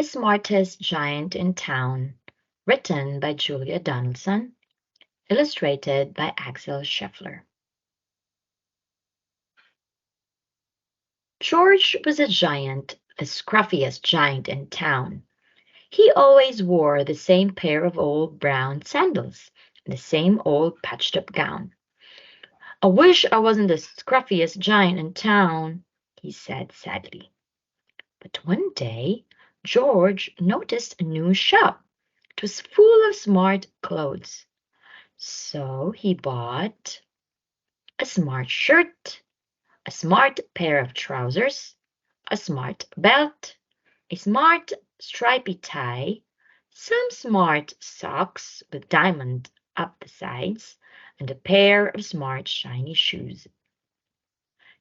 The Smartest Giant in Town, written by Julia Donaldson, illustrated by Axel Scheffler. George was a giant, the scruffiest giant in town. He always wore the same pair of old brown sandals and the same old patched-up gown. "I wish I wasn't the scruffiest giant in town," he said sadly. But one day George noticed a new shop. It was full of smart clothes. So he bought a smart shirt, a smart pair of trousers, a smart belt, a smart stripy tie, some smart socks with diamonds up the sides, and a pair of smart shiny shoes.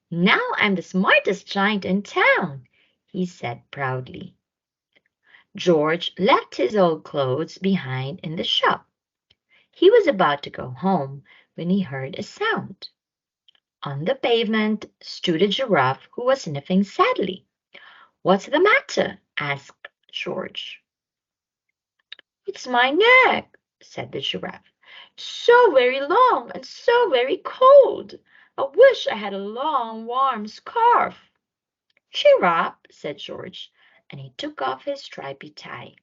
"Now I'm the smartest giant in town," he said proudly. George left his old clothes behind in the shop. He was about to go home when he heard a sound. On the pavement stood a giraffe who was sniffing sadly. "What's the matter?" asked George. "It's my neck," said the giraffe. "It's so very long and so very cold. I wish I had a long, warm scarf." "Cheer up," said George, and he took off his stripy tie.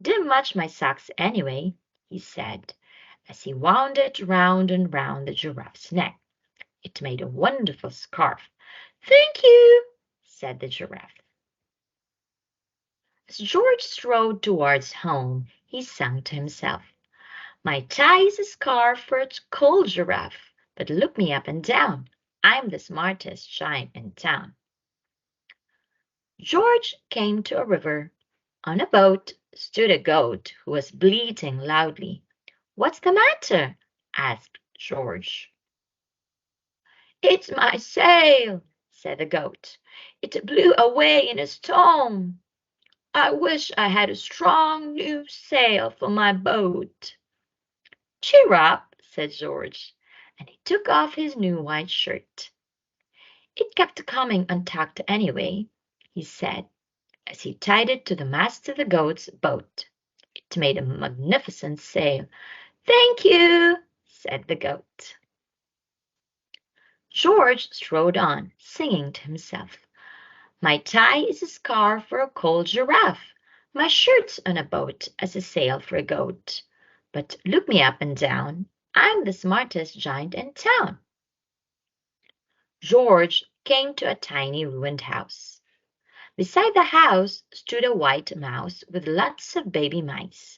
"Didn't match my socks anyway," he said, as he wound it round and round the giraffe's neck. It made a wonderful scarf. "Thank you," said the giraffe. As George strode towards home, he sang to himself, "My tie is a scarf for a cold giraffe, but look me up and down. I'm the smartest giant in town." George came to a river. On a boat stood a goat who was bleating loudly. "What's the matter?" asked George. "It's my sail," said the goat. "It blew away in a storm. I wish I had a strong new sail for my boat." "Cheer up," said George, and he took off his new white shirt. "It kept coming untucked anyway," he said, as he tied it to the mast of the goat's boat. It made a magnificent sail. "Thank you," said the goat. George strode on, singing to himself, "My tie is a scarf for a cold giraffe. My shirt's on a boat as a sail for a goat. But look me up and down. I'm the smartest giant in town." George came to a tiny ruined house. Beside the house stood a white mouse with lots of baby mice.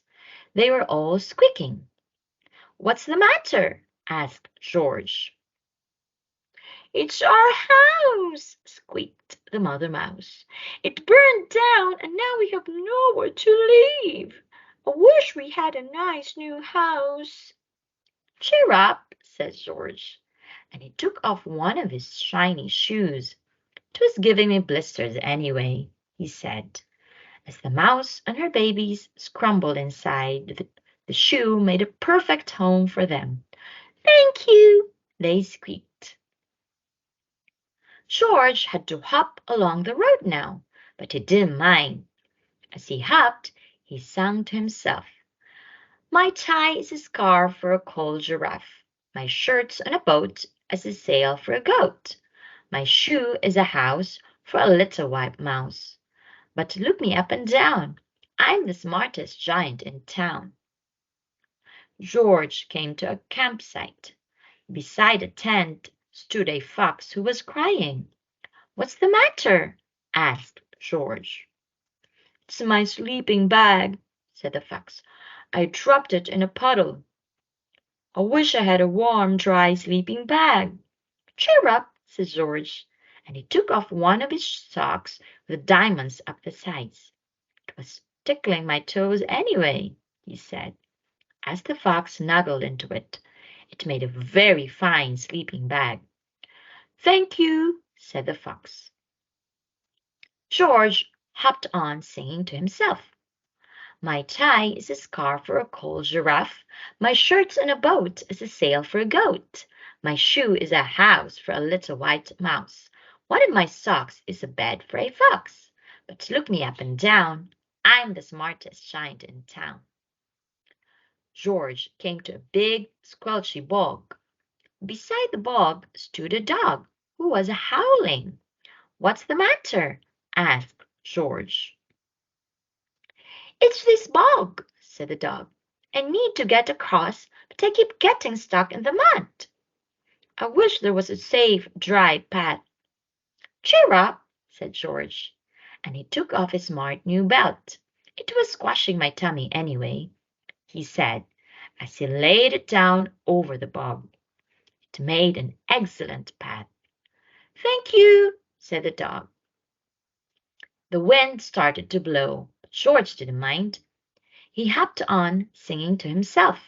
They were all squeaking. "What's the matter?" asked George. "It's our house," squeaked the mother mouse. "It burned down and now we have nowhere to live. I wish we had a nice new house." "Cheer up," said George, and he took off one of his shiny shoes. "It was giving me blisters anyway," he said, as the mouse and her babies scrambled inside. The shoe made a perfect home for them. "Thank you," they squeaked. George had to hop along the road now, but he didn't mind. As he hopped, he sang to himself, "My tie is a scarf for a cold giraffe. My shirt's on a boat as a sail for a goat. My shoe is a house for a little white mouse. But look me up and down. I'm the smartest giant in town." George came to a campsite. Beside a tent stood a fox who was crying. "What's the matter?" asked George. "It's my sleeping bag," said the fox. "I dropped it in a puddle. I wish I had a warm, dry sleeping bag." "Cheer up," said George, and he took off one of his socks with diamonds up the sides. "It was tickling my toes anyway," he said, as the fox snuggled into it. It made a very fine sleeping bag. "Thank you," said the fox. George hopped on, singing to himself, "My tie is a scarf for a cold giraffe. My shirt's on a boat as a sail for a goat. My shoe is a house for a little white mouse. One of my socks is a bed for a fox. But look me up and down. I'm the smartest giant in town. George came to a big, squelchy bog. Beside the bog stood a dog who was howling. What's the matter? Asked George. It's this bog, said the dog. I need to get across, but I keep getting stuck in the mud. I wish there was a safe, dry path. Cheer up, said George, and he took off his smart new belt. It was squashing my tummy anyway, he said, as he laid it down over the bog. It made an excellent path. Thank you, said the dog. The wind started to blow, but George didn't mind. He hopped on, singing to himself.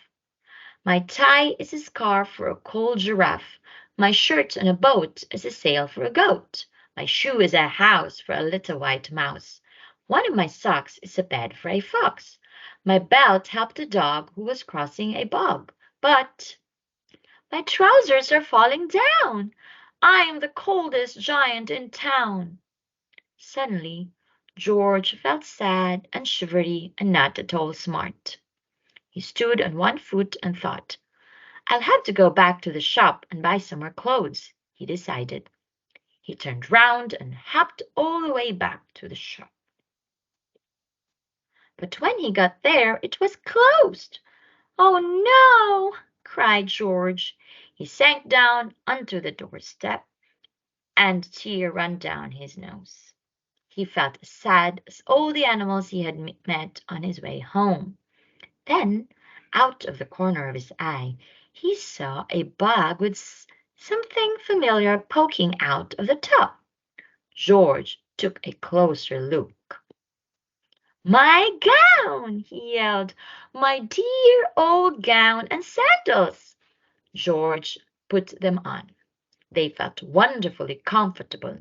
My tie is a scarf for a cold giraffe. My shirt on a boat is a sail for a goat. My shoe is a house for a little white mouse. One of my socks is a bed for a fox. My belt helped a dog who was crossing a bog. But my trousers are falling down. I am the coldest giant in town. Suddenly, George felt sad and shivery and not at all smart. He stood on one foot and thought, I'll have to go back to the shop and buy some more clothes, he decided. He turned round and hopped all the way back to the shop. But when he got there, it was closed. Oh no, cried George. He sank down onto the doorstep, and a tear ran down his nose. He felt as sad as all the animals he had met on his way home. Then, out of the corner of his eye, he saw a bug with something familiar poking out of the top. George took a closer look. My gown, he yelled. My dear old gown and sandals. George put them on. They felt wonderfully comfortable.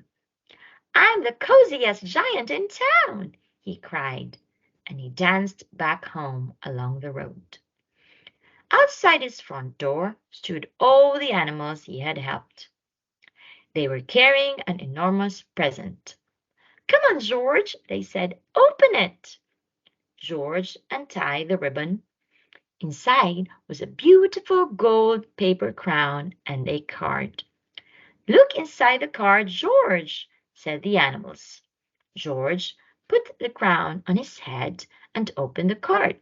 I'm the coziest giant in town, he cried, and he danced back home along the road. Outside his front door stood all the animals he had helped. They were carrying an enormous present. Come on, George, they said. Open it. George untied the ribbon. Inside was a beautiful gold paper crown and a card. Look inside the card, George, said the animals. George put the crown on his head and opened the card.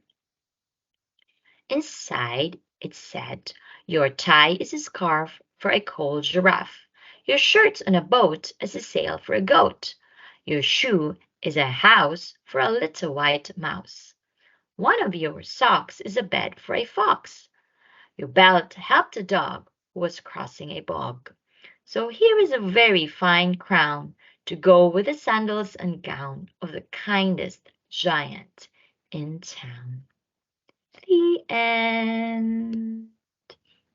Inside it said, your tie is a scarf for a cold giraffe. Your shirt on a boat is a sail for a goat. Your shoe is a house for a little white mouse. One of your socks is a bed for a fox. Your belt helped a dog who was crossing a bog. So here is a very fine crown to go with the sandals and gown of the kindest giant in town. The end.